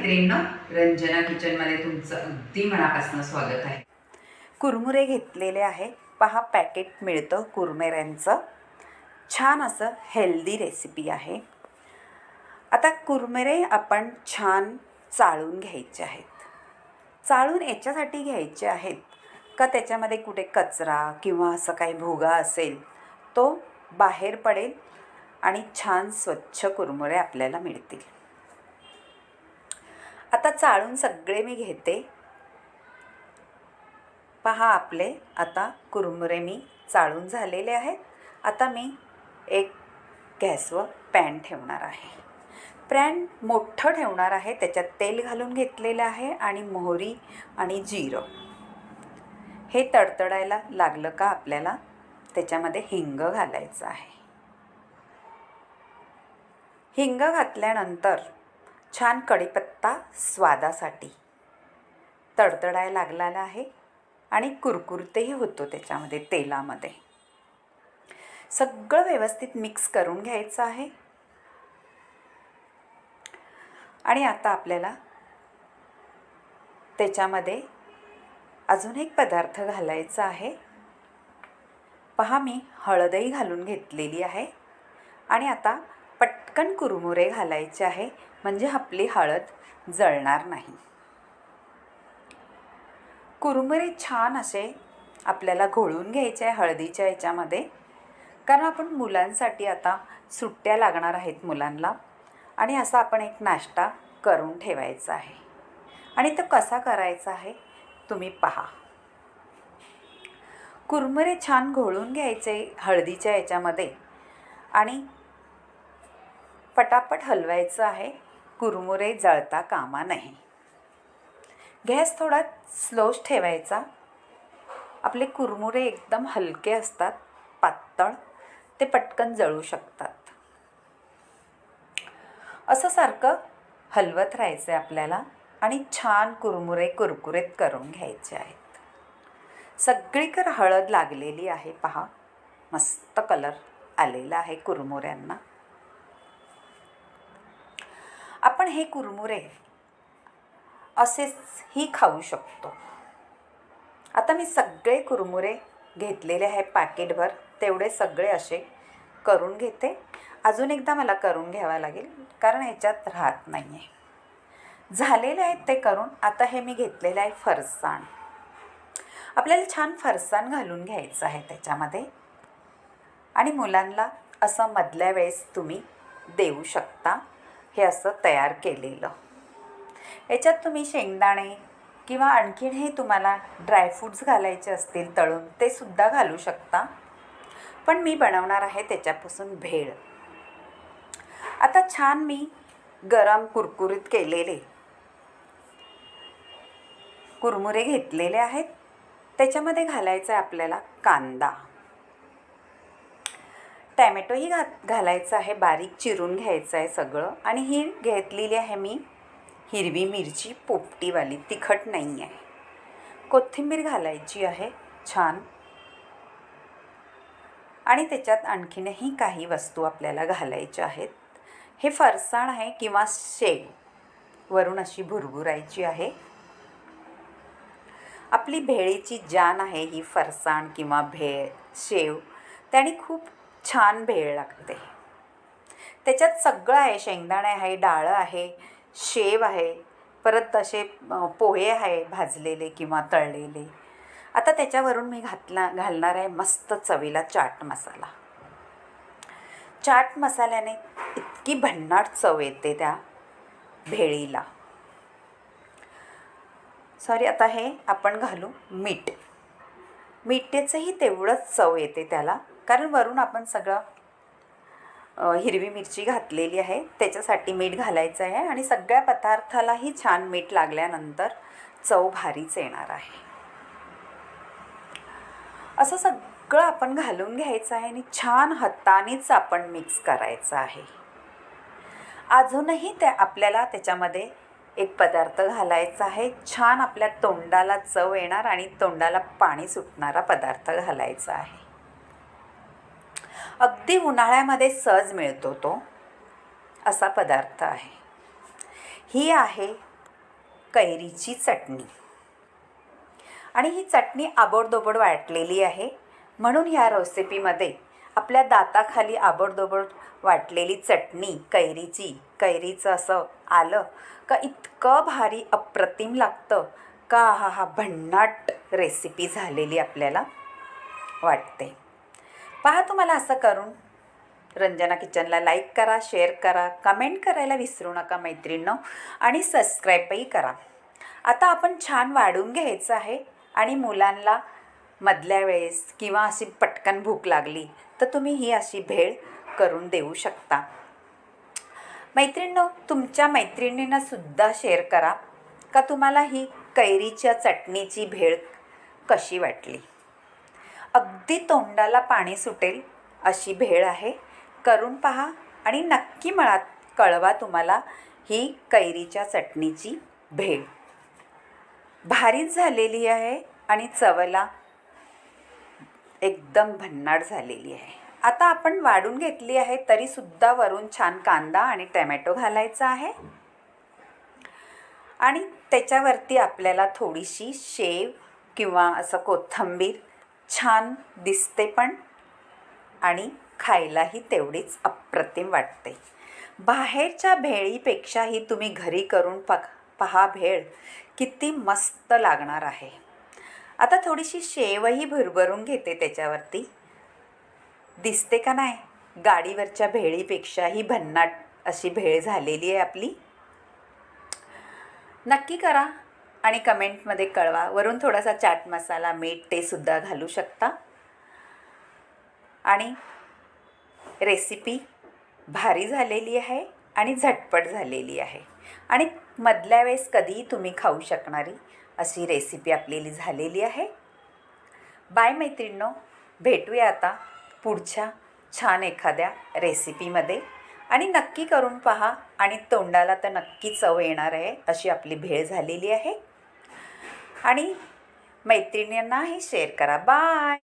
मैत्रिणींनो, रंजना किचनमध्ये तुमचं अगदी मनापासून स्वागत आहे. कुरमुरे घेतलेले आहे. पहा, पॅकेट मिळतं कुरमुऱ्यांचं. छान असं हेल्दी रेसिपी आहे. आता कुरमुरे आपण छान चाळून घ्यायचे आहेत. चाळून याच्यासाठी घ्यायचे आहेत का त्याच्यामध्ये कुठे कचरा किंवा असं काही भुगा असेल तो बाहेर पडेल आणि छान स्वच्छ कुरमुरे आपल्याला मिळतील. आता चाळून सगळे मी घेते. पहा, आपले आता कुरमुरे मी चाळून झालेले आहेत. आता मी एक गॅसवर पॅन ठेवणार आहे. पॅन मोठं ठेवणार आहे. त्याच्यात तेल घालून घेतलेलं आहे आणि मोहरी आणि जिरं हे तडतडायला लागलं का आपल्याला त्याच्यामध्ये हिंग घालायचं आहे. हिंग घातल्यानंतर छान कढीपत्ता स्वादासाठी तडतडायला लागलेला आहे आणि कुरकुरतेही होतो त्याच्यामध्ये तेलामध्ये. सगळं व्यवस्थित मिक्स करून घ्यायचं आहे. आणि आता आपल्याला त्याच्यामध्ये अजून एक पदार्थ घालायचा आहे. पहा, मी हळदही घालून घेतलेली आहे. आणि आता पटकन कुरमुरे घालायचे आहे म्हणजे आपली हळद जळणार नाही. कुरमुरे छान असे आपल्याला घोळून घ्यायचे आहे हळदीच्या याच्यामध्ये, कारण आपण मुलांसाठी आता सुट्ट्या लागणार आहेत मुलांना आणि असा आपण एक नाश्ता करून ठेवायचा आहे. आणि तो कसा करायचा आहे तुम्ही पहा. कुरमुरे छान घोळून घ्यायचे हळदीच्या याच्यामध्ये आणि पटापट हलवायचं आहे. कुरमुरे जळता कामा नये. गॅस थोडा स्लोच ठेवायचा. आपले कुरमुरे एकदम हलके असतात, पातळ, ते पटकन जळू शकतात. असं सारखं हलवत राहायचं आहे आपल्याला आणि छान कुरमुरे कुरकुरीत करून घ्यायचे आहेत. सगळीकडे हळद लागलेली आहे. पहा, मस्त कलर आलेला आहे कुरमुऱ्यांना. आपण हे कुरमुरे असेचही खाऊ शकतो. आता मी सगळे कुरमुरे घेतलेले आहे पॅकेटभर, तेवढे सगळे असे करून घेते. अजून एकदा मला करून घ्यावं लागेल कारण ह्याच्यात राहत नाही आहे. झालेले आहेत ते करून. आता हे मी घेतलेलं आहे फरसाण. आपल्याला छान फरसाण घालून घ्यायचं आहे त्याच्यामध्ये आणि मुलांना असं मधल्या वेळेस तुम्ही देऊ शकता. हे असं तयार केलेलं. याच्यात तुम्ही शेंगदाणे किंवा आणखीनही तुम्हाला ड्रायफ्रूट्स घालायचे असतील तळून ते सुद्धा घालू शकता. पण मी बनवणार आहे त्याच्यापासून भेळ. आता छान मी गरम कुरकुरीत केलेले कुरमुरे घेतलेले आहेत. त्याच्यामध्ये घालायचं आहे आपल्याला कांदा, टॅमॅटोही घालायचं आहे. बारीक चिरून घ्यायचं आहे सगळं. आणि ही घेतलेली आहे मी हिरवी मिरची पोपटीवाली, तिखट नाही आहे. कोथिंबीर घालायची आहे छान. आणि त्याच्यात आणखीनही काही वस्तू आपल्याला घालायच्या आहेत. हे फरसाण आहे किंवा शेव वरून अशी भुरभुरायची आहे. आपली भेळीची जान आहे ही फरसाण किंवा भेळ शेव, त्याने खूप छान भेळ लागते. त्याच्यात सगळं आहे. शेंगदाणे आहे, डाळ आहे, शेव आहे, परत असे पोहे आहे भाजलेले किंवा तळलेले. आता त्याच्यावरून मी घालणार आहे मस्त चवीला चाट मसाला. चाट मसाल्याने इतकी भन्नाट चव येते त्या भेळीला. सॉरी, आता हे आपण घालू मीठ. मीठेचंही तेवढंच चव येते त्याला, कारण वरून आपण सगळं हिरवी मिरची घातलेली आहे त्याच्यासाठी मीठ घालायचं आहे. आणि सगळ्या पदार्थालाही छान मीठ लागल्यानंतर चव भारीच येणार आहे. असं सगळं आपण घालून घ्यायचं आहे आणि छान हातानेच आपण मिक्स करायचं आहे. अजूनही आपल्याला त्याच्यामध्ये एक पदार्थ घालायचा आहे. छान आपल्या तोंडाला चव येणार आणि तोंडाला पाणी सुटणारा पदार्थ घालायचा आहे. अगदी उन्हाळ्यामध्ये सहज मिळतो तो असा पदार्थ आहे. ही आहे कैरीची चटणी. आणि ही चटणी आबोडदोबड वाटलेली आहे, म्हणून ह्या रेसिपीमध्ये आपल्या दाताखाली आबोडदोबड वाटलेली चटणी कैरीचं असं आलं का इतकं भारी अप्रतिम लागतं का हा भन्नाट रेसिपी झालेली आपल्याला वाटते. पहा, तुम्हाला असं करून रंजना किचनला लाईक करा, शेअर करा, कमेंट करायला विसरू नका मैत्रिणींनो, आणि सबस्क्राईबही करा. आता आपण छान वाढून घ्यायचं आहे आणि मुलांना मधल्या वेळेस किंवा अशी पटकन भूक लागली तर तुम्ही ही अशी भेळ करून देऊ शकता. मैत्रिणींनो, तुमच्या मैत्रिणींना सुद्धा शेअर करा का तुम्हाला ही कैरीच्या चटणीची भेळ कशी वाटली. अगदी तोंडाला पाणी सुटेल अशी भेळ आहे. करून पहा आणि नक्की मला कळवा तुम्हाला ही कैरीच्या चटणीची भेळ भारीच झालेली आहे आणि चवला एकदम भन्नाट झालेली आहे. आता आपण वाढून घेतली आहे तरीसुद्धा वरून छान कांदा आणि टमॅटो घालायचा आहे आणि त्याच्यावरती आपल्याला थोडीशी शेव किंवा असं कोथिंबीर छान दिसते पण आणि खायलाही तेवढीच अप्रतिम वाटते. बाहेरच्या भेळीपेक्षाही तुम्ही घरी करून पहा भेळ किती मस्त लागणार आहे. आता थोडीशी शेवही भरभरून घेते त्याच्यावरती. दिसते का नाही? गाडीवरच्या भेळीपेक्षाही भन्नाट अशी भेळ झालेली आहे आपली. नक्की करा आणि कमेंटमध्ये कळवा. वरून थोडासा चाट मसाला, मीठ ते सुद्धा घालू शकता. आणि रेसिपी भारी झालेली आहे आणि झटपट झालेली आहे आणि मधल्या वेळेस कधीही तुम्ही खाऊ शकणारी अशी रेसिपी आपली झालेली आहे. बाय मैत्रिणींनो, भेटूया आता पुढच्या छान एखाद्या रेसिपीमध्ये आणि नक्की करून पहा आणि तोंडाला तर नक्की चव येणार आहे अशी आपली भेळ झालेली आहे. आणि मैत्रिणींनाही शेअर करा. बाय.